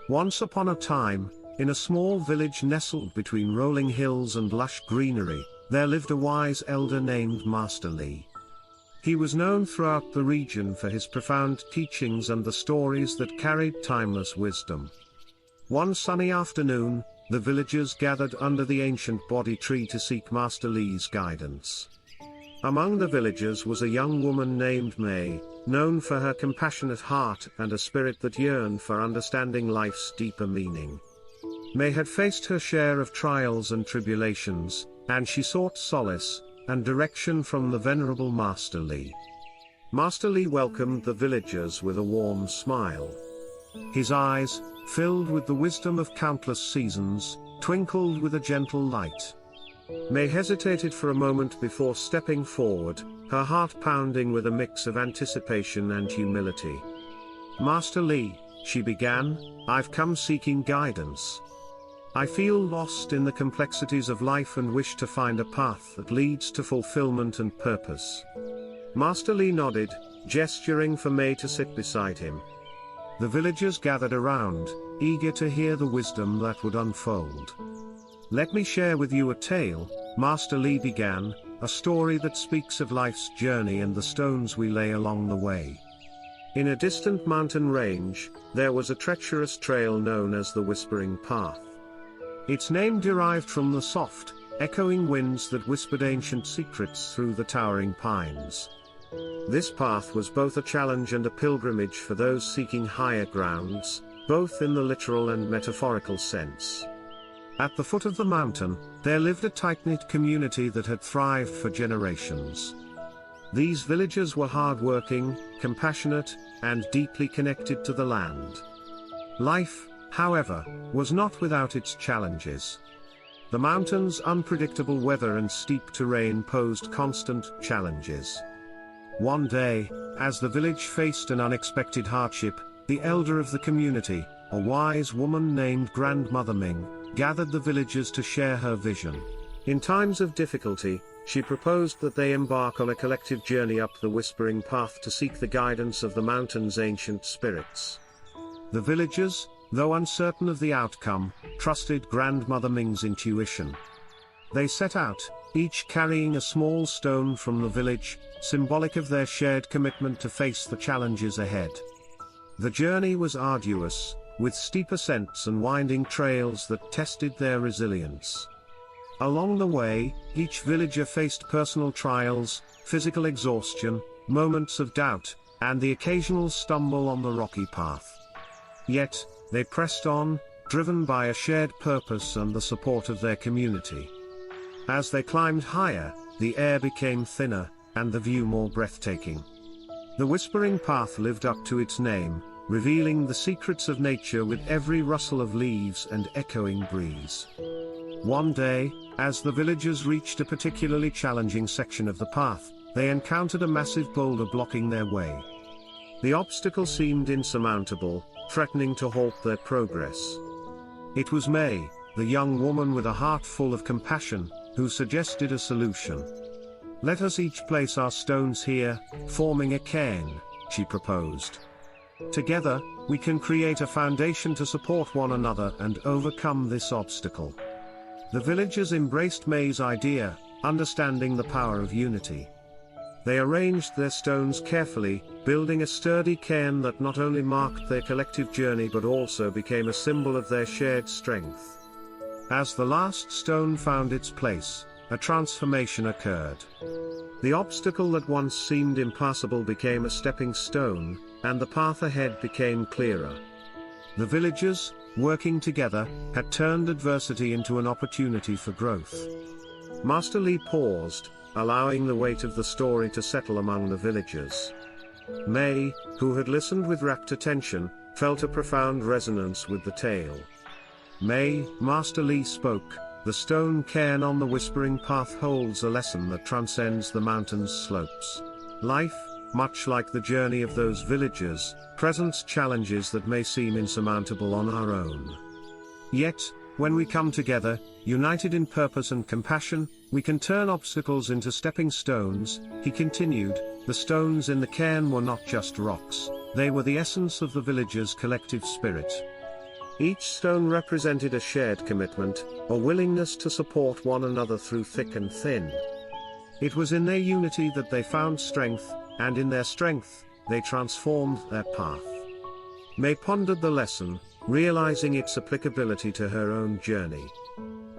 Once upon a time, in a small village nestled between rolling hills and lush greenery, there lived a wise elder named Master Li. He was known throughout the region for his profound teachings and the stories that carried timeless wisdom. One sunny afternoon, the villagers gathered under the ancient Bodhi tree to seek Master Li's guidance. Among the villagers was a young woman named May, known for her compassionate heart and a spirit that yearned for understanding life's deeper meaning. May had faced her share of trials and tribulations, and she sought solace and direction from the venerable Master Li. Master Li welcomed the villagers with a warm smile. His eyes, filled with the wisdom of countless seasons, twinkled with a gentle light. May hesitated for a moment before stepping forward, her heart pounding with a mix of anticipation and humility. "Master Li," she began, "I've come seeking guidance. I feel lost in the complexities of life and wish to find a path that leads to fulfillment and purpose." Master Li nodded, gesturing for May to sit beside him. The villagers gathered around, eager to hear the wisdom that would unfold. "Let me share with you a tale," Master Li began, "a story that speaks of life's journey and the stones we lay along the way. In a distant mountain range, there was a treacherous trail known as the Whispering Path. Its name derived from the soft, echoing winds that whispered ancient secrets through the towering pines. This path was both a challenge and a pilgrimage for those seeking higher grounds, both in the literal and metaphorical sense. At the foot of the mountain, there lived a tight-knit community that had thrived for generations. These villagers were hard-working, compassionate, and deeply connected to the land. Life, however, was not without its challenges. The mountain's unpredictable weather and steep terrain posed constant challenges. One day, as the village faced an unexpected hardship, the elder of the community, a wise woman named Grandmother Ming, gathered the villagers to share her vision. In times of difficulty, she proposed that they embark on a collective journey up the Whispering Path to seek the guidance of the mountain's ancient spirits. The villagers, though uncertain of the outcome, trusted Grandmother Ming's intuition. They set out, each carrying a small stone from the village, symbolic of their shared commitment to face the challenges ahead. The journey was arduous, with steep ascents and winding trails that tested their resilience. Along the way, each villager faced personal trials, physical exhaustion, moments of doubt, and the occasional stumble on the rocky path. Yet, they pressed on, driven by a shared purpose and the support of their community. As they climbed higher, the air became thinner, and the view more breathtaking. The Whispering Path lived up to its name, revealing the secrets of nature with every rustle of leaves and echoing breeze. One day, as the villagers reached a particularly challenging section of the path, they encountered a massive boulder blocking their way. The obstacle seemed insurmountable, threatening to halt their progress. It was May, the young woman with a heart full of compassion, who suggested a solution. "Let us each place our stones here, forming a cairn," she proposed. "Together, we can create a foundation to support one another and overcome this obstacle." The villagers embraced May's idea, understanding the power of unity. They arranged their stones carefully, building a sturdy cairn that not only marked their collective journey but also became a symbol of their shared strength. As the last stone found its place, a transformation occurred. The obstacle that once seemed impassable became a stepping stone, and the path ahead became clearer. The villagers, working together, had turned adversity into an opportunity for growth. Master Li paused, allowing the weight of the story to settle among the villagers. May, who had listened with rapt attention, felt a profound resonance with the tale. "May," Master Li spoke, "the stone cairn on the Whispering Path holds a lesson that transcends the mountain's slopes. Life, much like the journey of those villagers, presents challenges that may seem insurmountable on our own. Yet, when we come together, united in purpose and compassion, we can turn obstacles into stepping stones." He continued, "The stones in the cairn were not just rocks, they were the essence of the villagers' collective spirit. Each stone represented a shared commitment, a willingness to support one another through thick and thin. It was in their unity that they found strength, and in their strength, they transformed their path. May pondered the lesson, realizing its applicability to her own journey.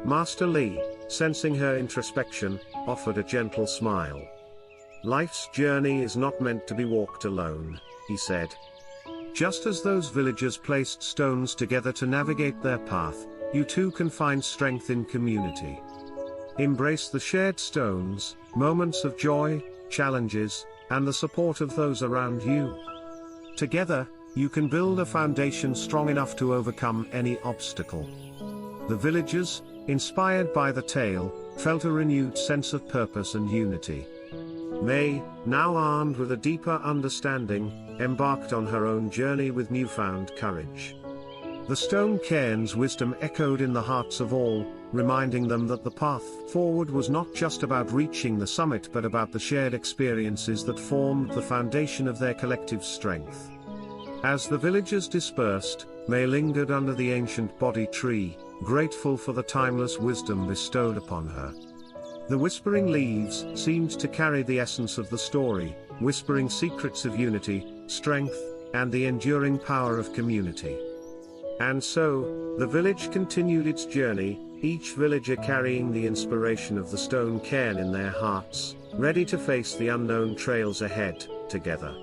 Master Li, sensing her introspection, offered a gentle smile. "Life's journey is not meant to be walked alone," he said. "Just as those villagers placed stones together to navigate their path, you too can find strength in community. Embrace the shared stones, moments of joy, challenges, and the support of those around you. Together, you can build a foundation strong enough to overcome any obstacle." The villagers, inspired by the tale, felt a renewed sense of purpose and unity. May, now armed with a deeper understanding, embarked on her own journey with newfound courage. The stone cairn's wisdom echoed in the hearts of all, reminding them that the path forward was not just about reaching the summit but about the shared experiences that formed the foundation of their collective strength. As the villagers dispersed, May lingered under the ancient Bodhi tree, grateful for the timeless wisdom bestowed upon her. The whispering leaves seemed to carry the essence of the story, whispering secrets of unity, strength, and the enduring power of community. And so, the village continued its journey, each villager carrying the inspiration of the stone cairn in their hearts, ready to face the unknown trails ahead, together.